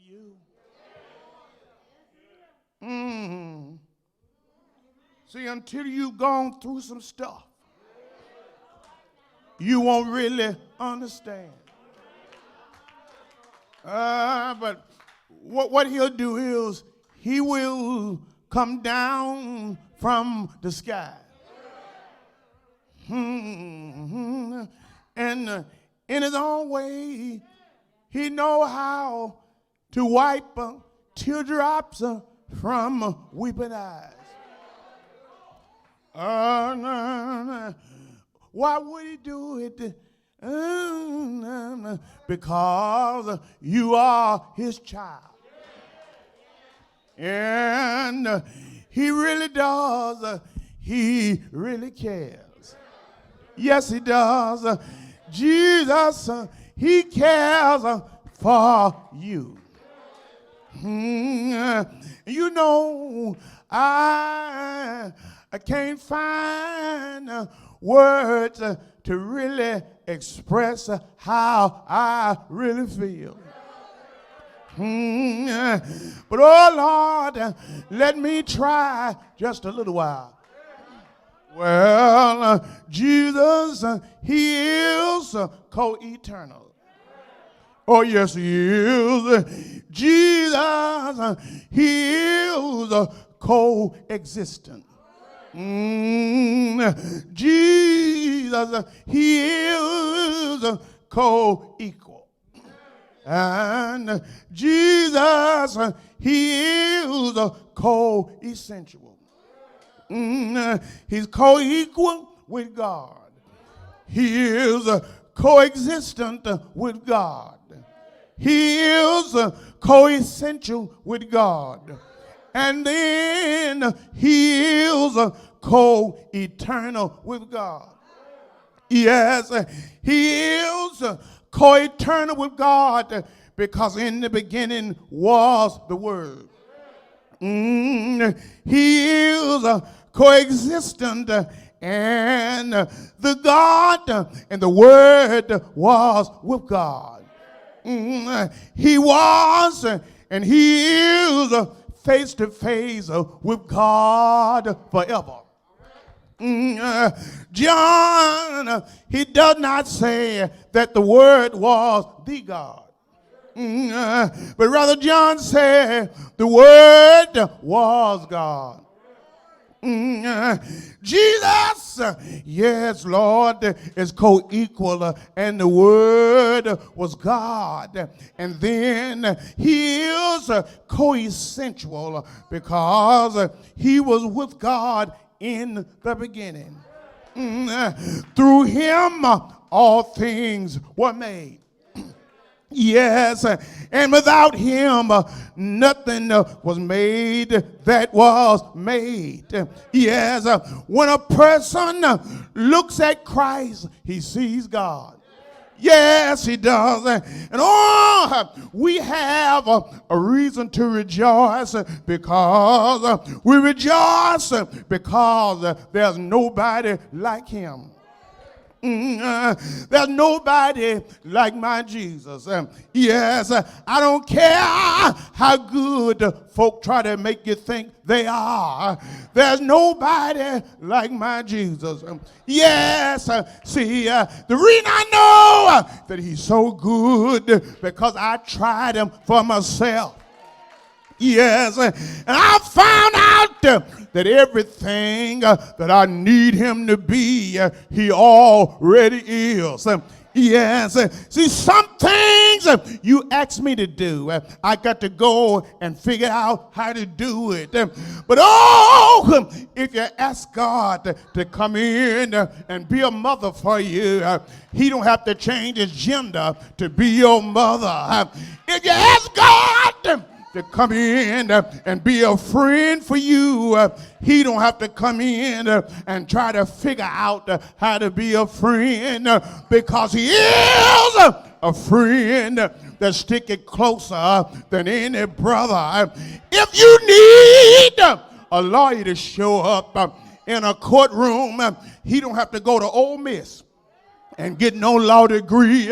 you. Mm. See, until you've gone through some stuff, you won't really understand. But what he'll do is he will come down from the sky. And in his own way, he know how to wipe teardrops from weeping eyes. Why would he do it? Because you are his child. And he really does. He really cares. Yes, he does. Jesus, he cares for you. You know, I can't find words to really express how I really feel. But oh Lord, let me try just a little while. Well, Jesus, he is co-eternal. Oh, yes, he is. Jesus, he is co-existent. Jesus, he is co-equal. And Jesus, he is co-essential. He's co-equal with God. He is co-existent with God. He is co-essential with God. And then he is co-eternal with God. Yes, he is co-eternal with God because in the beginning was the Word. He is co-existent and the God and the Word was with God. He was and he is face to face with God forever. John, he does not say that the Word was the God. But rather John said the Word was God. Jesus, yes, Lord, is co-equal, and the Word was God. And then he is co-essential because he was with God in the beginning. Through him, all things were made. Yes, and without him, nothing was made that was made. Yes, when a person looks at Christ, he sees God. Yes, he does. And we have a reason to rejoice because we rejoice because there's nobody like him. There's nobody like my Jesus. Yes, I don't care how good folk try to make you think they are. There's nobody like my Jesus. Yes, see, the reason I know that he's so good because I tried him for myself. Yes, and I found out that everything that I need him to be, he already is. Yes, see, some things you ask me to do, I got to go and figure out how to do it. But oh, if you ask God to come in and be a mother for you, he don't have to change his gender to be your mother. If you ask God to come in and be a friend for you, he don't have to come in and try to figure out how to be a friend because he is a friend that stick it closer than any brother. If you need a lawyer to show up in a courtroom, he don't have to go to Ole Miss and get no law degree.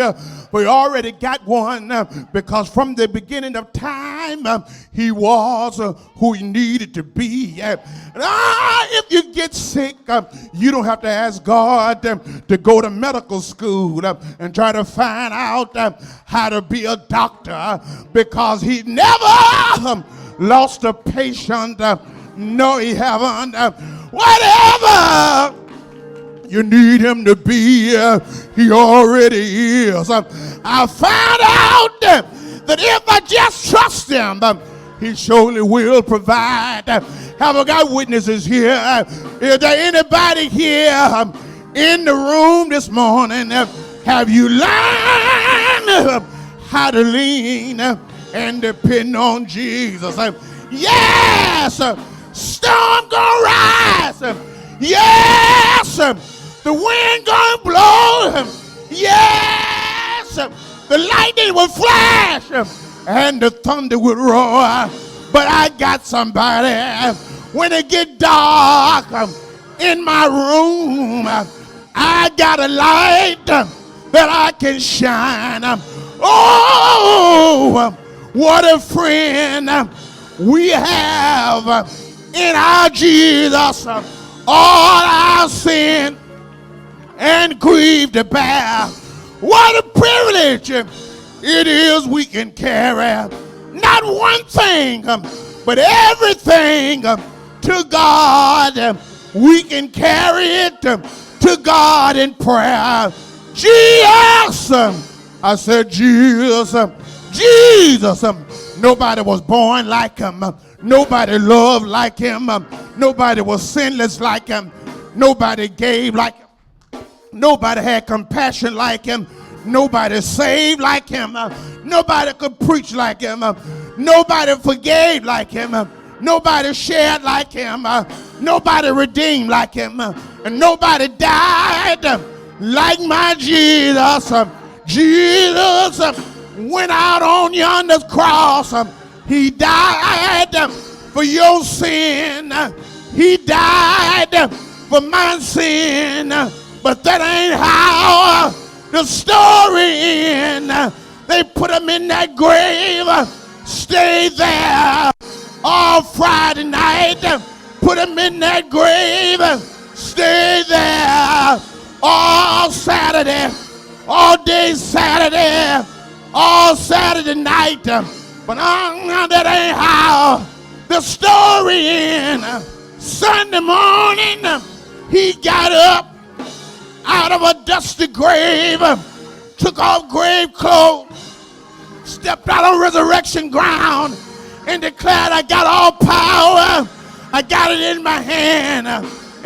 We already got one because from the beginning of time, he was who he needed to be. If you get sick, you don't have to ask God to go to medical school and try to find out how to be a doctor, because he never lost a patient. No, he haven't. Whatever you need him to be, he already is. I found out that if I just trust him, he surely will provide. Have I got witnesses here? Is there anybody here in the room this morning? Have you learned how to lean and depend on Jesus? Yes, storm gonna rise. Yes, the wind gonna blow. Yes, the lightning will flash and the thunder will roar. But I got somebody, when it get dark in my room, I got a light that I can shine. Oh, what a friend we have in our Jesus. All our sin and grief to bear. What a privilege it is we can carry not one thing, but everything to God. We can carry it to God in prayer. Jesus, I said Jesus, Jesus. Nobody was born like him. Nobody loved like him. Nobody was sinless like him. Nobody gave like him. Nobody had compassion like him. Nobody saved like him. Nobody could preach like him. Nobody forgave like him. Nobody shared like him. Nobody redeemed like him. And nobody died like my Jesus. Jesus went out on yonder cross. He died for your sin. He died for my sin. But that ain't how the story ends. They put him in that grave, stayed there all Friday night. Put him in that grave, stayed there all Saturday, all day Saturday, all Saturday night. But that ain't how the story ends. Sunday morning, he got up out of a dusty grave, took off grave clothes, stepped out on resurrection ground, and declared, I got all power. I got it in my hand.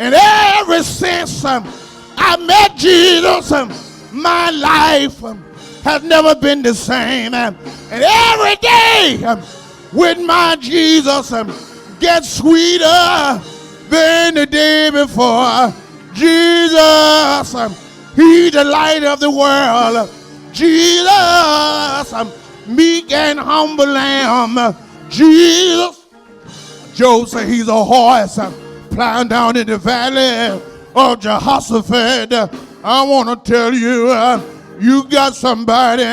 And ever since I met Jesus, my life has never been the same. And every day with my Jesus gets sweeter than the day before. Jesus, he's the light of the world. Jesus, meek and humble lamb. Jesus, Job said he's a horse plowing down in the valley of Jehoshaphat. I want to tell you, you got somebody,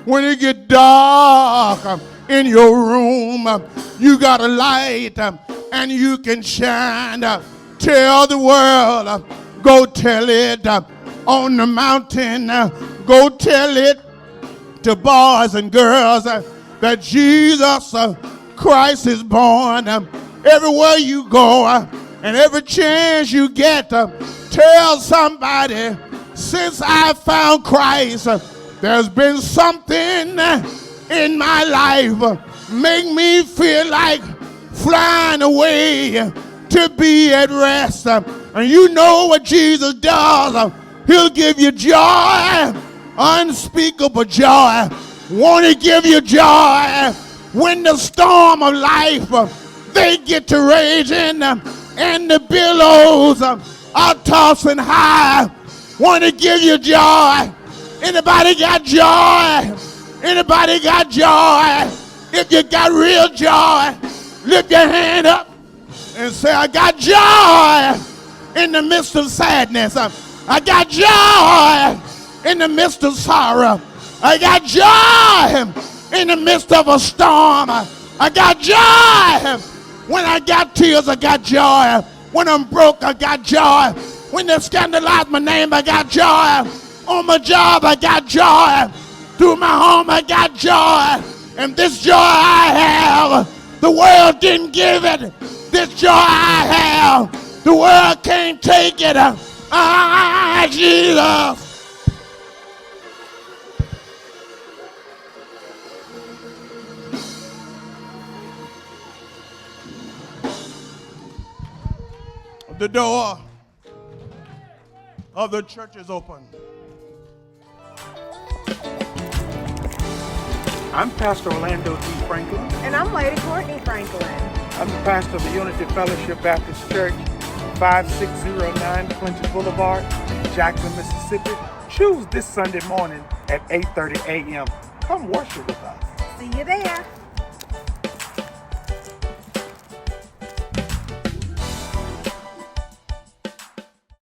when it get dark in your room, you got a light and you can shine. Tell the world, go tell it on the mountain, go tell it to boys and girls that Jesus Christ is born. Everywhere you go and every chance you get, tell somebody, since I found Christ, there's been something in my life make me feel like flying away to be at rest. And you know what Jesus does? He'll give you joy, unspeakable joy. Won't he give you joy when the storm of life they get to raging and the billows are tossing high? Won't he give you joy? Anybody got joy? Anybody got joy? If you got real joy, lift your hand up and say, I got joy in the midst of sadness. I got joy in the midst of sorrow. I got joy in the midst of a storm. I got joy when I got tears. I got joy when I'm broke. I got joy when they scandalize my name. I got joy on my job. I got joy through my home. I got joy, and this joy I have, the world didn't give it. This joy I have, the world can't take it. Jesus. The door of the church is open. I'm Pastor Orlando D. Franklin. And I'm Lady Courtney Franklin. I'm the pastor of the Unity Fellowship Baptist Church, 5609 Clinton Boulevard, Jackson, Mississippi. Choose this Sunday morning at 8:30 a.m. Come worship with us. See you there.